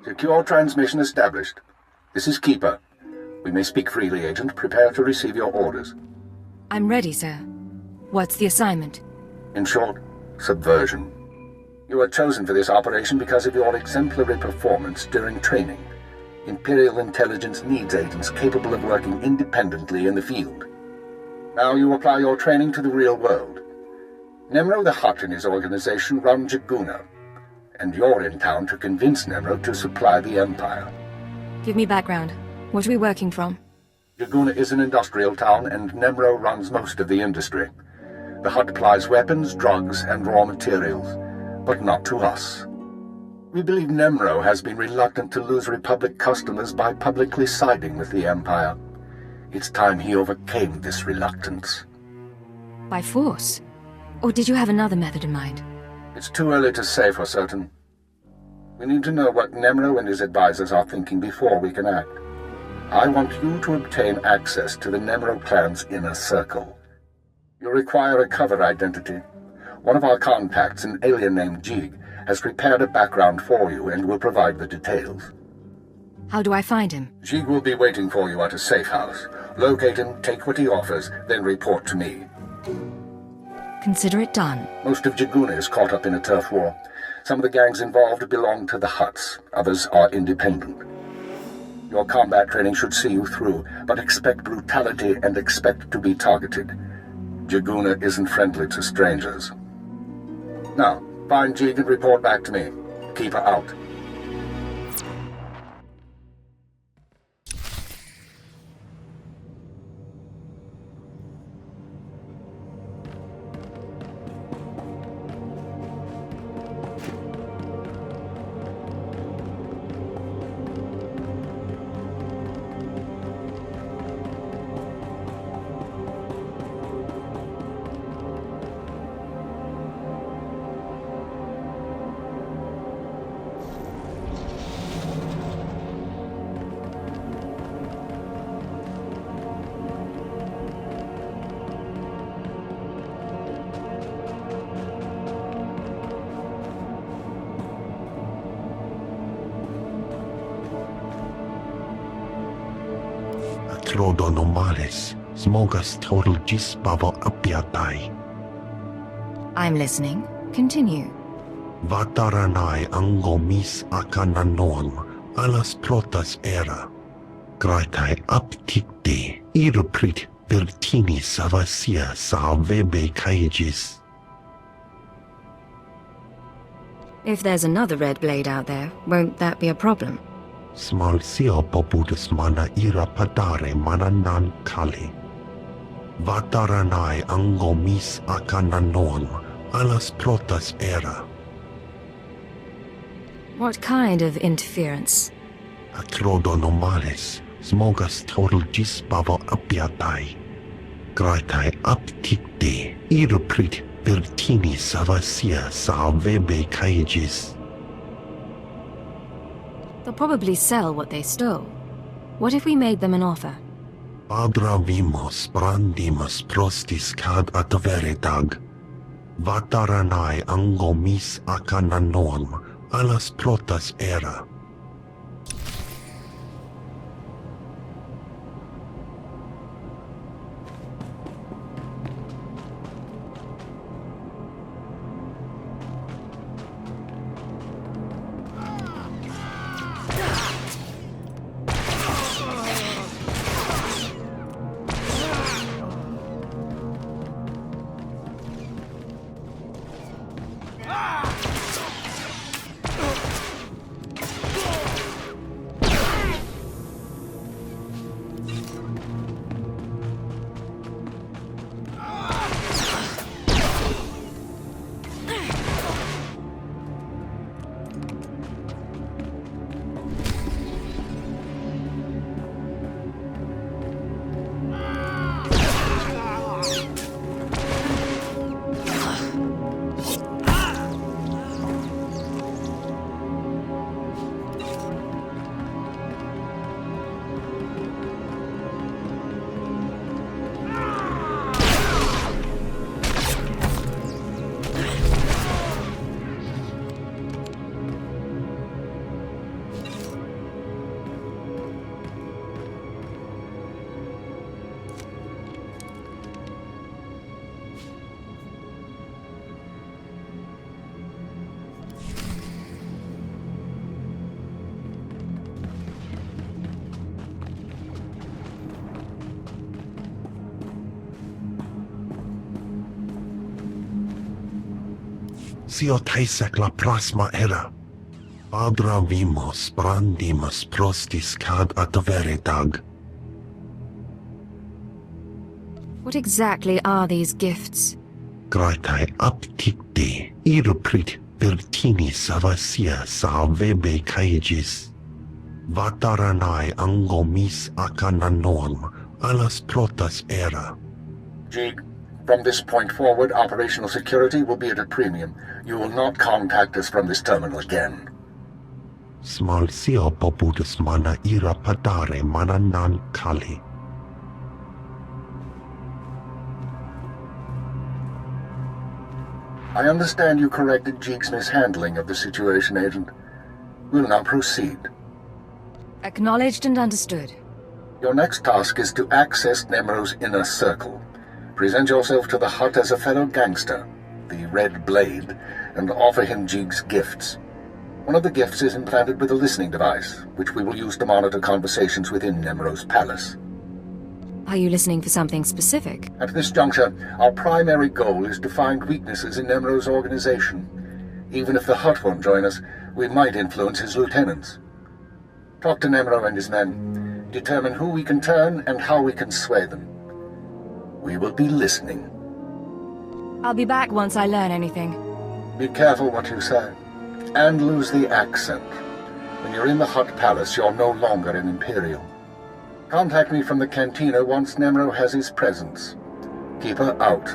Secure transmission established. This is Keeper. We may speak freely, Agent. Prepare to receive your orders. I'm ready, sir. What's the assignment? In short, subversion. You were chosen for this operation because of your exemplary performance during training. Imperial intelligence needs agents capable of working independently in the field. Now you apply your training to the real world. Nemro the Hutt and his organization run Jaguna, and you're in town to convince Nemro to supply the Empire. Give me background. What are we working from? Jaguna is an industrial town, and Nemro runs most of the industry. The Hutt supplies weapons, drugs, and raw materials, but not to us. We believe Nemro has been reluctant to lose Republic customers by publicly siding with the Empire. It's time he overcame this reluctance. By force? Or did you have another method in mind? It's too early to say for certain. We need to know what Nemro and his advisors are thinking before we can act. I want you to obtain access to the Nemro clan's inner circle. You require a cover identity. One of our contacts, an alien named Jig, has prepared a background for you and will provide the details. How do I find him? Jig will be waiting for you at a safe house. Locate him, take what he offers, then report to me. Consider it done. Most of Jaguna is caught up in a turf war. Some of the gangs involved belong to the Hutts. Others are independent. Your combat training should see you through, but expect brutality and expect to be targeted. Jaguna isn't friendly to strangers. Now, find Jig and report back to me. Keep her out. Trodonomales, smogas total gisbavo apiatai. I'm listening. Continue. Vataranai angomis akananoam, alas protas era. Graitai aptikte, iruprit vertini savasia salvebe kaigis. If there's another red blade out there, won't that be a problem? Small sio poputus mana ira padare mana nan kale. Vataranai angomis akananoam, alas protas era. What kind of interference? Acrodonomales, smogas total gisbavo apiatai. Graitai aptikte, iruprit vertini savasia salvebe kaigis. They'll probably sell what they stole. What if we made them an offer? Abravimos brandimus prostis cad adveretag. Vataranai angomis akananoam, alas protas era. Sio Twi'lek la plasma era. Adra vimos brandimus prostis cad adveritag. What exactly are these gifts? Gratai apticte iruprit vertini savasia sa vebe caegis. Vataranai angomis acananorm alas protas era. Jig, from this point forward, operational security will be at a premium. You will not contact us from this terminal again. Smal sio popudus mana ira padare mana nan kali. I understand you corrected Jig's mishandling of the situation, Agent. We'll now proceed. Acknowledged and understood. Your next task is to access Nemro's inner circle. Present yourself to the Hut as a fellow gangster, the Red Blade, and offer him Jig's gifts. One of the gifts is implanted with a listening device, which we will use to monitor conversations within Nemro's palace. Are you listening for something specific? At this juncture, our primary goal is to find weaknesses in Nemro's organization. Even if the Hut won't join us, we might influence his lieutenants. Talk to Nemro and his men. Determine who we can turn and how we can sway them. We will be listening. I'll be back once I learn anything. Be careful what you say. And lose the accent. When you're in the Hut Palace, you're no longer an Imperial. Contact me from the cantina once Nemro has his presence. Keep her out.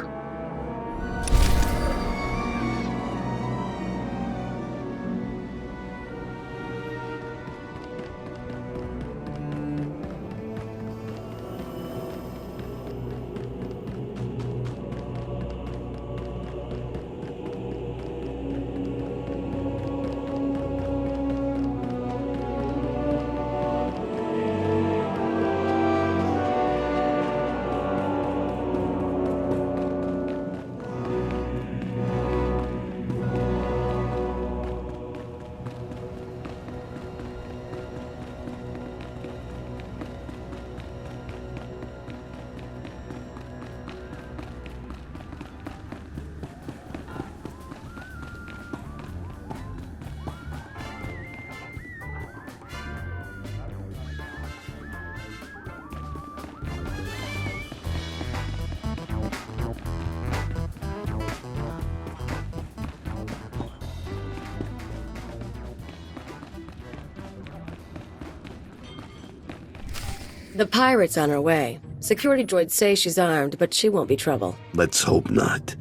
The pirate's on her way. Security droids say she's armed, but she won't be trouble. Let's hope not.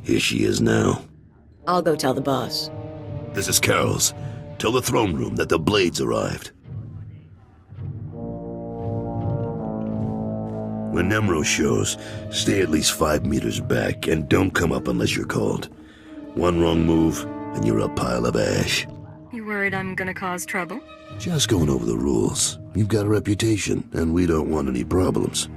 Here she is now. I'll go tell the boss. This is Carol's. Tell the throne room that the Blades arrived. When Nemro shows, stay at least 5 meters back and don't come up unless you're called. One wrong move, and you're a pile of ash. You worried I'm gonna cause trouble? Just going over the rules. You've got a reputation, and we don't want any problems.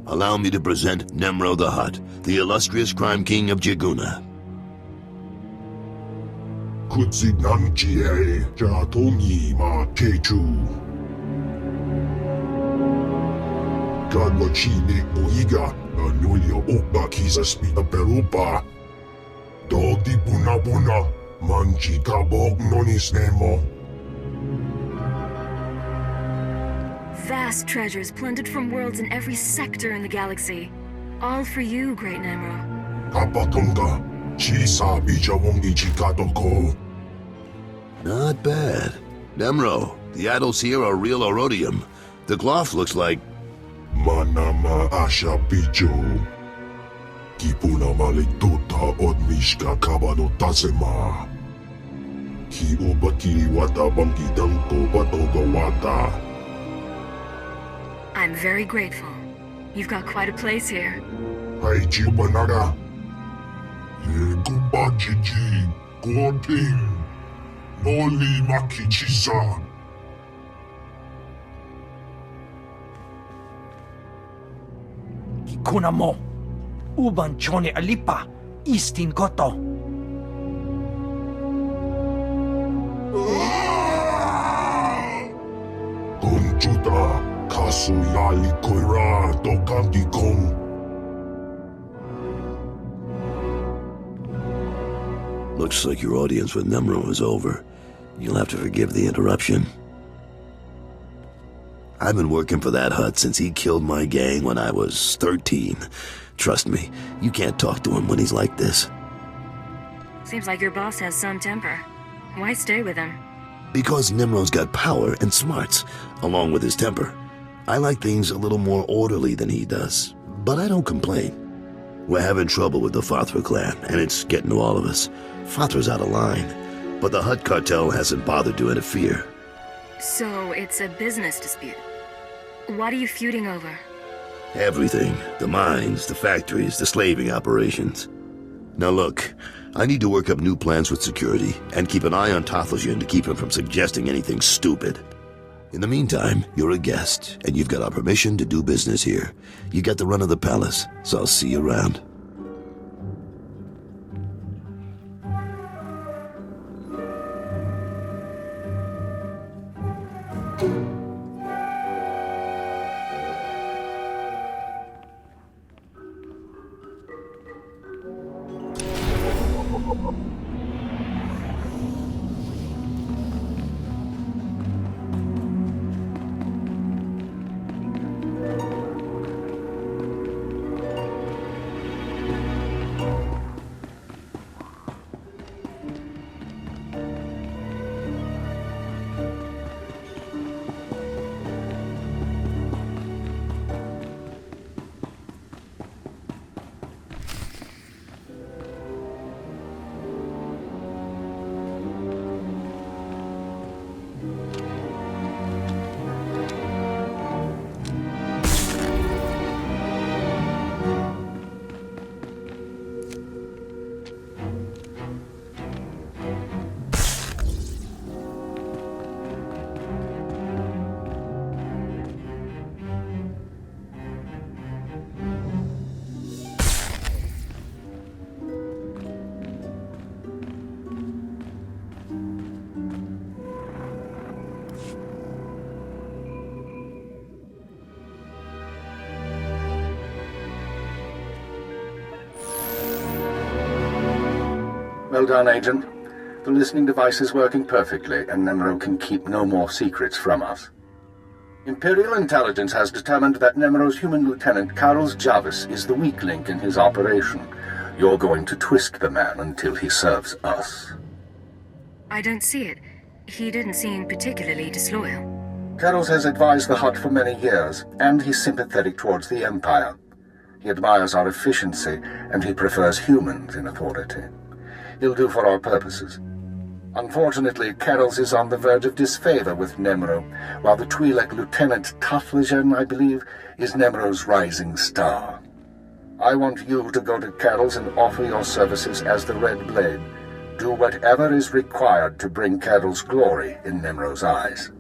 Allow me to present Nemro the Hutt, the illustrious crime king of Jiguna. Kutsinanchie Jatongi Ma Kechu Gadwachine Oiga Anulia Opa Kisaspi Perupa Dodi Buna Buna Manchi Kabok Nonis Nemo. Vast treasures plundered from worlds in every sector in the galaxy. All for you, Great Nemro. Kapatunga Chisa Bijawongi Chikatoko. Not bad. Nemro, the idols here are real Orodium. The cloth looks like... Manama Asha Pijo Kipuna Maliktuta Odmishka Kabano Tasema Ki Obaki Wata Bangi Danko Batoga Wata. I'm very grateful. You've got quite a place here. Haiji Banaga Yeguba Jiji Godin Noli Makichisa. Kuna mo, uban chone alipa, istin koto. Kunjuta Kasuyali Koira Dokandi Kong Looks like your audience with Nemro is over. You'll have to forgive the interruption. I've been working for that Hutt since he killed my gang when I was 13. Trust me, you can't talk to him when he's like this. Seems like your boss has some temper. Why stay with him? Because Nimrod's got power and smarts, along with his temper. I like things a little more orderly than he does, but I don't complain. We're having trouble with the Fathra clan, and it's getting to all of us. Fathra's out of line, but the Hutt cartel hasn't bothered to interfere. So it's a business dispute. What are you feuding over? Everything. The mines, the factories, the slaving operations. Now look, I need to work up new plans with security, and keep an eye on Tathlosian to keep him from suggesting anything stupid. In the meantime, you're a guest, and you've got our permission to do business here. You got the run of the palace, so I'll see you around. Well done, Agent. The listening device is working perfectly, and Nemro can keep no more secrets from us. Imperial Intelligence has determined that Nemro's human lieutenant, Carlos Jarvis, is the weak link in his operation. You're going to twist the man until he serves us. I don't see it. He didn't seem particularly disloyal. Carlos has advised the Hutt for many years, and he's sympathetic towards the Empire. He admires our efficiency, and he prefers humans in authority. He'll do for our purposes. Unfortunately, Carroll's is on the verge of disfavor with Nemro, while the Twi'lek Lieutenant Tathlosian, I believe, is Nemro's rising star. I want you to go to Carroll's and offer your services as the Red Blade. Do whatever is required to bring Carroll's glory in Nemro's eyes.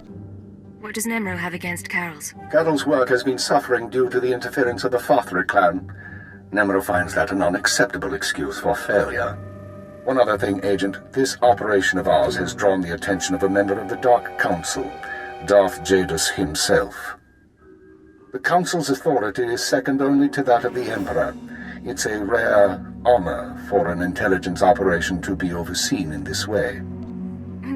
What does Nemro have against Carroll's? Carroll's work has been suffering due to the interference of the Fathra clan. Nemro finds that an unacceptable excuse for failure. One other thing, Agent. This operation of ours has drawn the attention of a member of the Dark Council, Darth Jadus himself. The Council's authority is second only to that of the Emperor. It's a rare honor for an intelligence operation to be overseen in this way.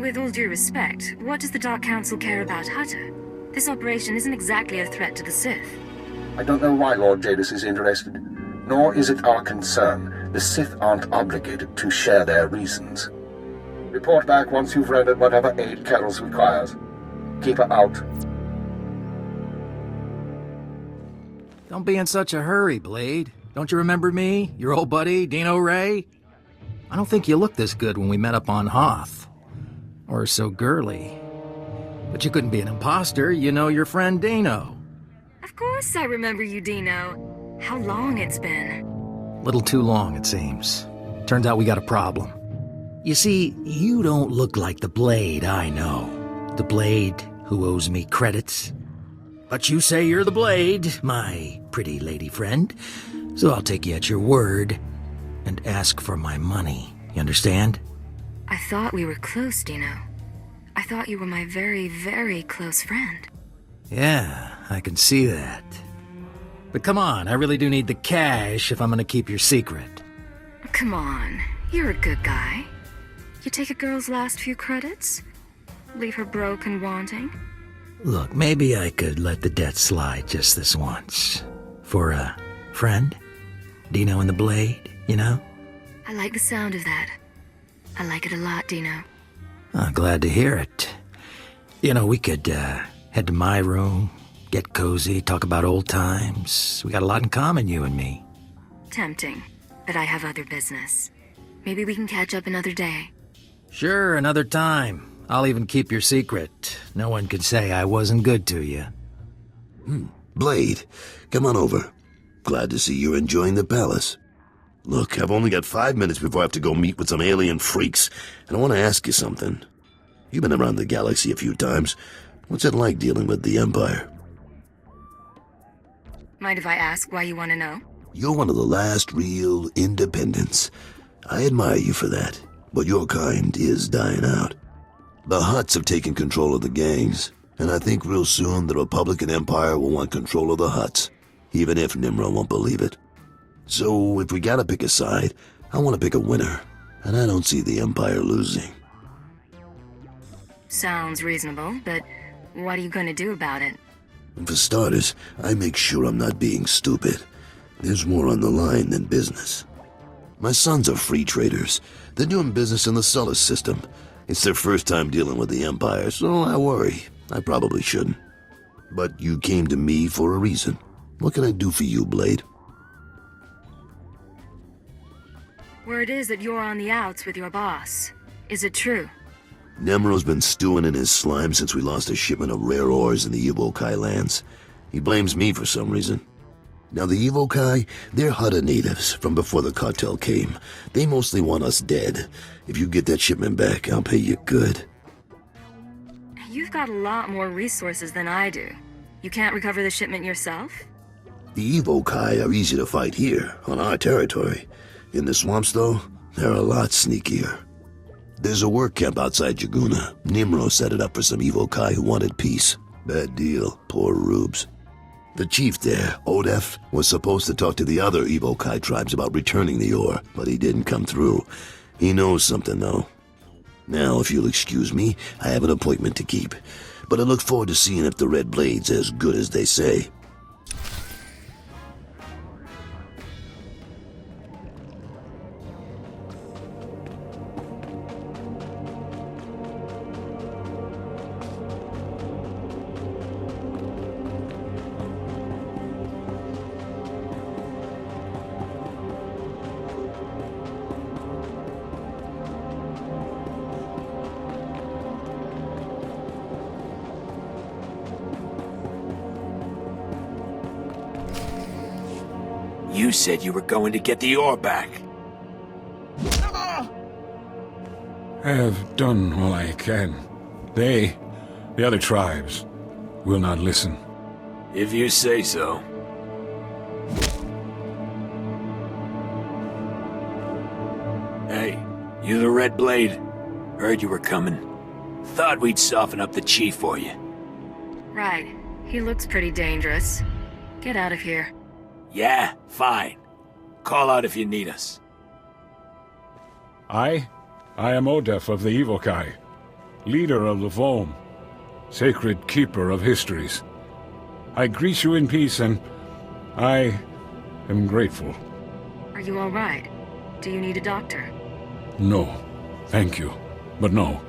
With all due respect, what does the Dark Council care about Hutta? This operation isn't exactly a threat to the Sith. I don't know why Lord Jadus is interested, nor is it our concern. The Sith aren't obligated to share their reasons. Report back once you've rendered whatever aid Carroll's requires. Keep her out. Don't be in such a hurry, Blade. Don't you remember me? Your old buddy, Dino Ray? I don't think you looked this good when we met up on Hoth. Or so girly. But you couldn't be an imposter. You know your friend Dino. Of course I remember you, Dino. How long it's been. Little too long, it seems. Turns out we got a problem. You see, you don't look like the Blade I know. The Blade who owes me credits. But you say you're the Blade, my pretty lady friend. So I'll take you at your word and ask for my money. You understand? I thought we were close, Dino. I thought you were my very, very close friend. Yeah, I can see that. But come on, I really do need the cash if I'm gonna keep your secret. Come on, you're a good guy. You take a girl's last few credits? Leave her broke and wanting? Look, maybe I could let the debt slide just this once. For a friend? Dino and the Blade, you know? I like the sound of that. I like it a lot, Dino. Oh, glad to hear it. You know, we could head to my room, get cozy, talk about old times. We got a lot in common, you and me. Tempting, but I have other business. Maybe we can catch up another day. Sure, another time. I'll even keep your secret. No one could say I wasn't good to you. Blade, come on over. Glad to see you're enjoying the palace. Look, I've only got 5 minutes before I have to go meet with some alien freaks, and I want to ask you something. You've been around the galaxy a few times. What's it like dealing with the Empire? Mind if I ask why you want to know? You're one of the last real independents. I admire you for that, but your kind is dying out. The Hutts have taken control of the gangs, and I think real soon the Republican Empire will want control of the Hutts, even if Nimro won't believe it. So if we gotta pick a side, I want to pick a winner, and I don't see the Empire losing. Sounds reasonable, but what are you going to do about it? And for starters, I make sure I'm not being stupid. There's more on the line than business. My sons are free traders. They're doing business in the Sullus system. It's their first time dealing with the Empire, so I worry. I probably shouldn't. But you came to me for a reason. What can I do for you, Blade? Word is that you're on the outs with your boss. Is it true? Nemro's been stewing in his slime since we lost a shipment of rare ores in the Evokai lands. He blames me for some reason. Now the Evokai, they're Hutta natives from before the cartel came. They mostly want us dead. If you get that shipment back, I'll pay you good. You've got a lot more resources than I do. You can't recover the shipment yourself? The Evokai are easy to fight here, on our territory. In the swamps, though, they're a lot sneakier. There's a work camp outside Jaguna. Nimro set it up for some Evokai who wanted peace. Bad deal, poor rubes. The chief there, Odef, was supposed to talk to the other Evokai tribes about returning the ore, but he didn't come through. He knows something, though. Now, if you'll excuse me, I have an appointment to keep. But I look forward to seeing if the Red Blade's as good as they say. You said you were going to get the ore back. I have done all I can. They, the other tribes, will not listen. If you say so. Hey, you the Red Blade? Heard you were coming. Thought we'd soften up the chief for you. Right. He looks pretty dangerous. Get out of here. Yeah, fine. Call out if you need us. I am Odef of the Evokai, leader of the Vom, sacred keeper of histories. I greet you in peace, and I am grateful. Are you all right? Do you need a doctor? No, thank you, but no.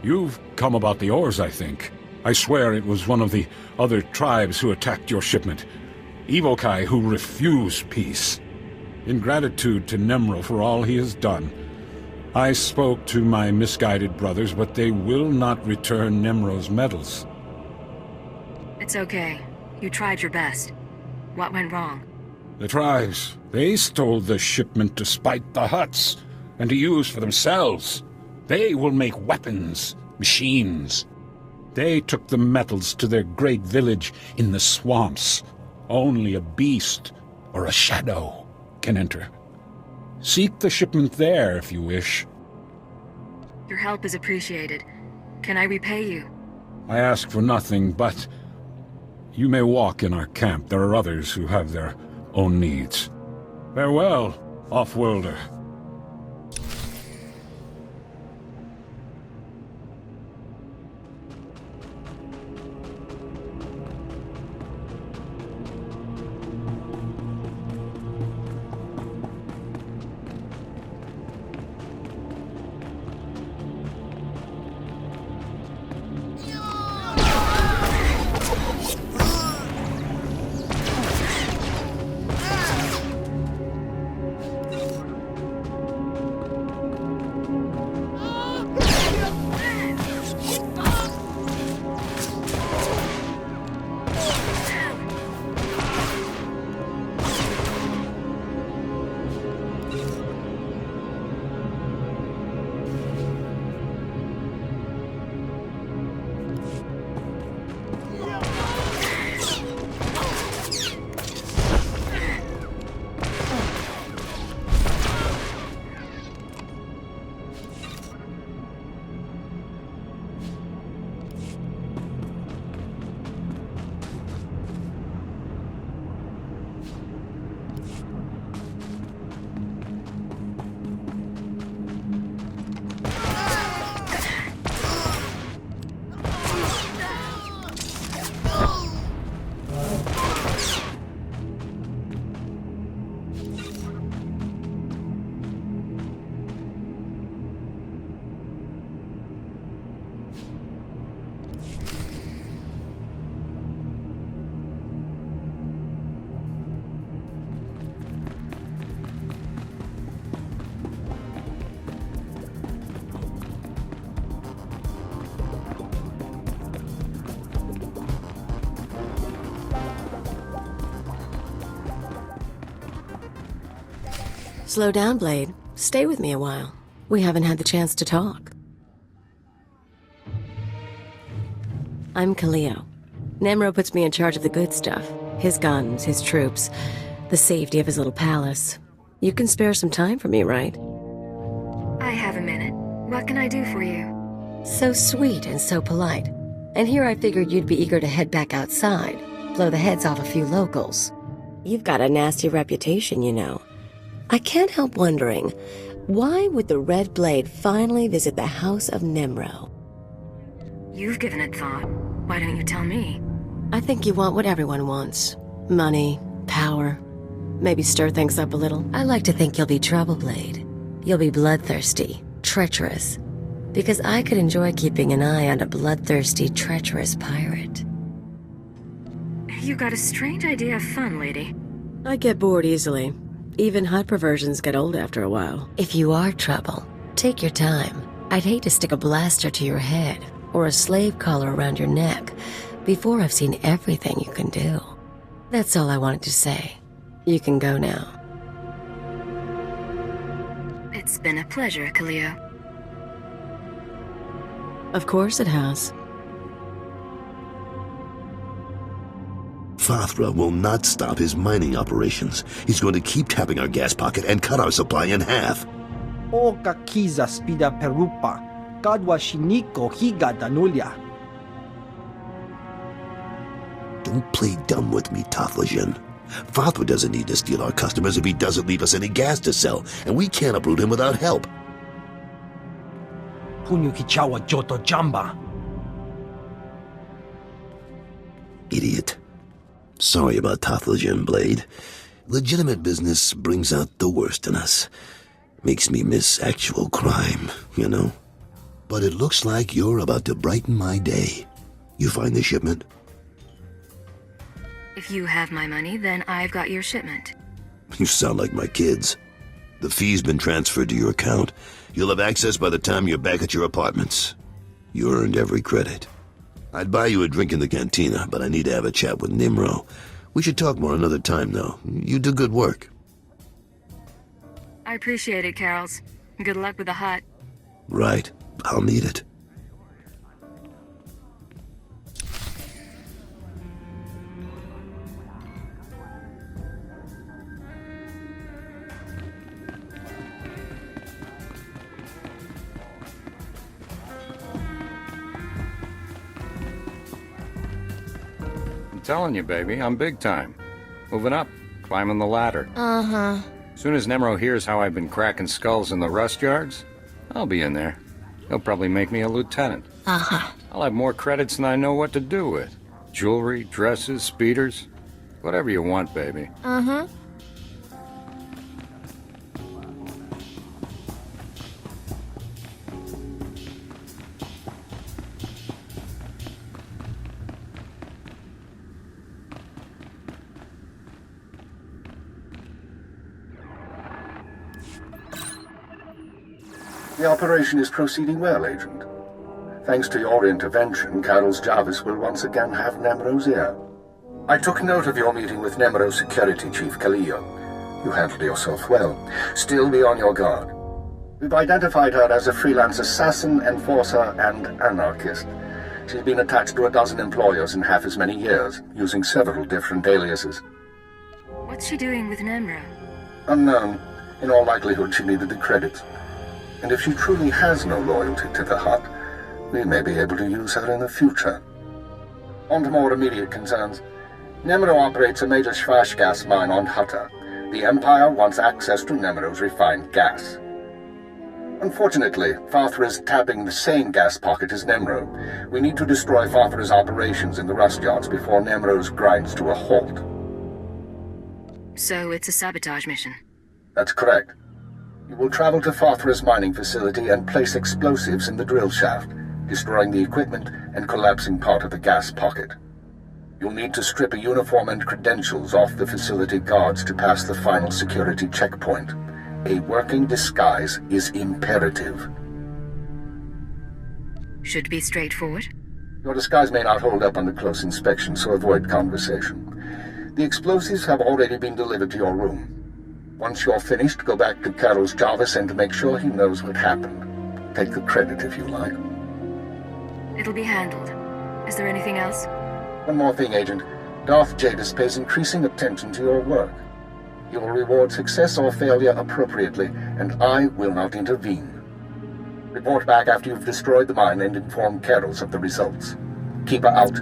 You've come about the ores, I think. I swear it was one of the other tribes who attacked your shipment. Evokai who refuse peace. In gratitude to Nemro for all he has done, I spoke to my misguided brothers, but they will not return Nemro's medals. It's okay. You tried your best. What went wrong? The tribes, they stole the shipment to spite the Hutts, and to use for themselves. They will make weapons, machines. They took the metals to their great village in the swamps. Only a beast or a shadow can enter. Seek the shipment there if you wish. Your help is appreciated. Can I repay you? I ask for nothing, but you may walk in our camp. There are others who have their own needs. Farewell, off-worlder. Slow down, Blade. Stay with me a while. We haven't had the chance to talk. I'm Kaleo. Nemro puts me in charge of the good stuff. His guns, his troops, the safety of his little palace. You can spare some time for me, right? I have a minute. What can I do for you? So sweet and so polite. And here I figured you'd be eager to head back outside, blow the heads off a few locals. You've got a nasty reputation, you know. I can't help wondering, why would the Red Blade finally visit the House of Nemro? You've given it thought. Why don't you tell me? I think you want what everyone wants. Money, power, maybe stir things up a little. I like to think you'll be trouble, Blade. You'll be bloodthirsty, treacherous. Because I could enjoy keeping an eye on a bloodthirsty, treacherous pirate. You got a strange idea of fun, lady. I get bored easily. Even hot perversions get old after a while. If you are trouble, take your time. I'd hate to stick a blaster to your head or a slave collar around your neck before I've seen everything you can do. That's all I wanted to say. You can go now. It's been a pleasure, Kaleo. Of course it has. Fathra will not stop his mining operations. He's going to keep tapping our gas pocket and cut our supply in half. O kakiza spida perupa, kadwa shiniko higa danulia. Don't play dumb with me, Tothlajan. Fathra doesn't need to steal our customers if he doesn't leave us any gas to sell, and we can't uproot him without help. Punyu kichawa joto jamba. Idiot. Sorry about Tothlajan, Blade. Legitimate business brings out the worst in us. Makes me miss actual crime, you know? But it looks like you're about to brighten my day. You find the shipment? If you have my money, then I've got your shipment. You sound like my kids. The fee's been transferred to your account. You'll have access by the time you're back at your apartments. You earned every credit. I'd buy you a drink in the cantina, but I need to have a chat with Nimro. We should talk more another time, though. You do good work. I appreciate it, Carols. Good luck with the hut. Right. I'll need it. Telling you, baby, I'm big time. Moving up, climbing the ladder. Uh-huh. Soon as Nemro hears how I've been cracking skulls in the rust yards, I'll be in there. He'll probably make me a lieutenant. Uh-huh. I'll have more credits than I know what to do with. Jewelry, dresses, speeders. Whatever you want, baby. Uh-huh. The operation is proceeding well, Agent. Thanks to your intervention, Carol's Jarvis will once again have Nemro's ear. I took note of your meeting with Nemro's security chief, Kaleo. You handled yourself well. Still be on your guard. We've identified her as a freelance assassin, enforcer, and anarchist. She's been attached to a dozen employers in half as many years, using several different aliases. What's she doing with Nemro? Unknown. In all likelihood, she needed the credits. And if she truly has no loyalty to the Hut, we may be able to use her in the future. On to more immediate concerns. Nemro operates a major Schwash gas mine on Hutta. The Empire wants access to Nemro's refined gas. Unfortunately, Fathra is tapping the same gas pocket as Nemro. We need to destroy Fathra's operations in the rust yards before Nemro's grinds to a halt. So it's a sabotage mission? That's correct. You will travel to Fathra's mining facility and place explosives in the drill shaft, destroying the equipment and collapsing part of the gas pocket. You'll need to strip a uniform and credentials off the facility guards to pass the final security checkpoint. A working disguise is imperative. Should be straightforward. Your disguise may not hold up under close inspection, so avoid conversation. The explosives have already been delivered to your room. Once you're finished, go back to Carol's Jarvis and make sure he knows what happened. Take the credit if you like. It'll be handled. Is there anything else? One more thing, Agent. Darth Jadis pays increasing attention to your work. He will reward success or failure appropriately, and I will not intervene. Report back after you've destroyed the mine and inform Carols of the results. Keep her out.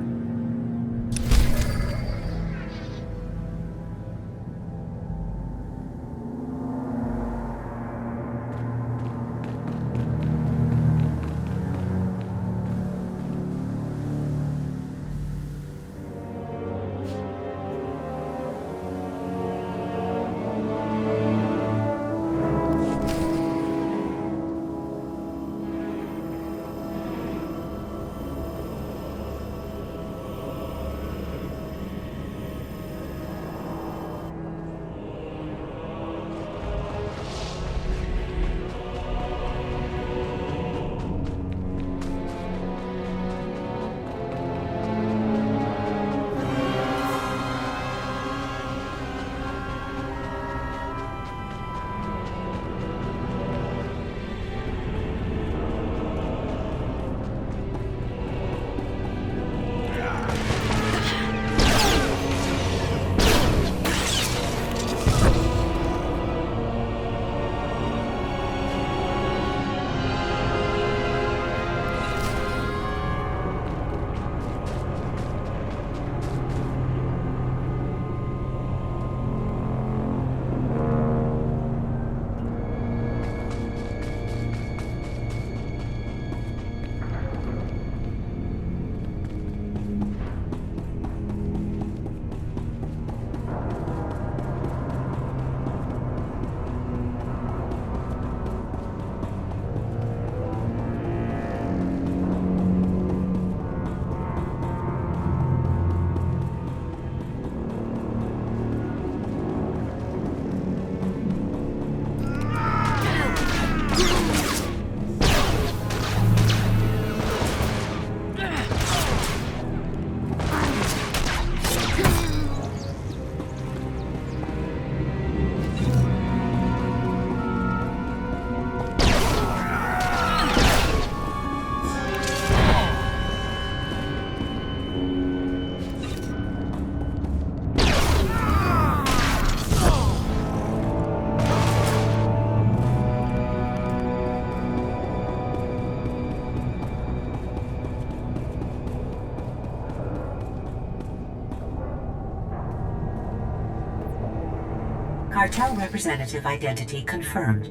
Cartel representative identity confirmed.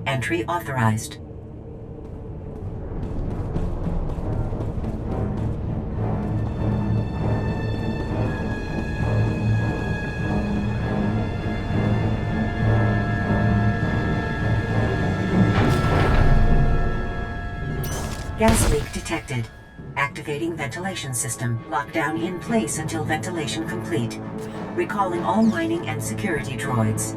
Entry authorized. Gas leak detected. Activating ventilation system. Lockdown in place until ventilation complete. Recalling all mining and security droids.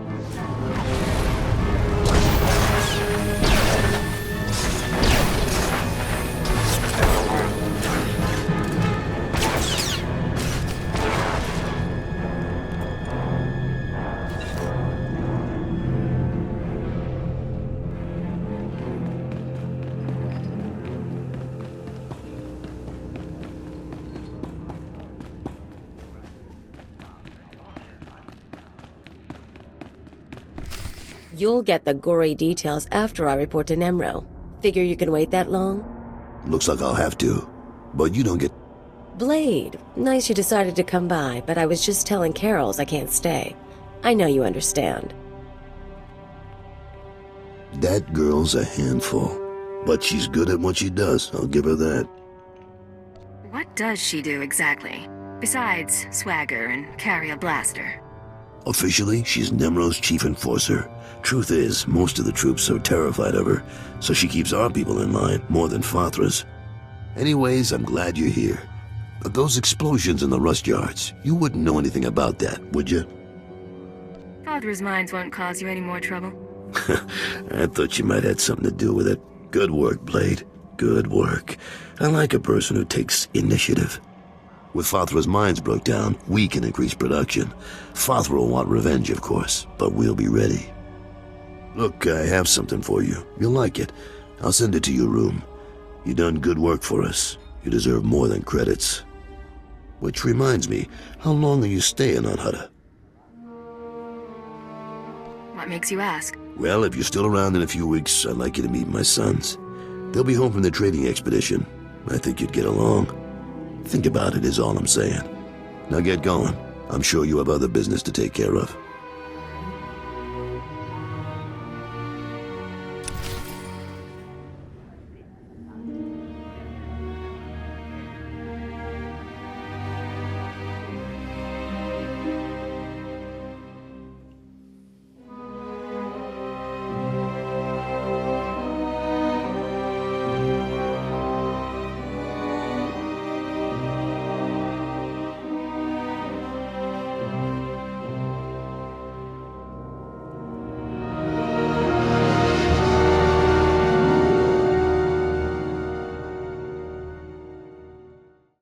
You'll get the gory details after I report to Nemro. Figure you can wait that long? Looks like I'll have to. But you don't get... Blade, nice you decided to come by, but I was just telling Carols I can't stay. I know you understand. That girl's a handful. But she's good at what she does, I'll give her that. What does she do exactly? Besides swagger and carry a blaster. Officially, she's Nemro's chief enforcer. Truth is, most of the troops are terrified of her, so she keeps our people in line more than Fathra's. Anyways, I'm glad you're here. But those explosions in the rust yards, you wouldn't know anything about that, would you? Fathra's mines won't cause you any more trouble. I thought you might have something to do with it. Good work, Blade. Good work. I like a person who takes initiative. With Fathra's mines broke down, we can increase production. Fathra will want revenge, of course, but we'll be ready. Look, I have something for you. You'll like it. I'll send it to your room. You done good work for us. You deserve more than credits. Which reminds me, how long are you staying on Hutta? What makes you ask? Well, if you're still around in a few weeks, I'd like you to meet my sons. They'll be home from their trading expedition. I think you'd get along. Think about it is all I'm saying. Now get going. I'm sure you have other business to take care of.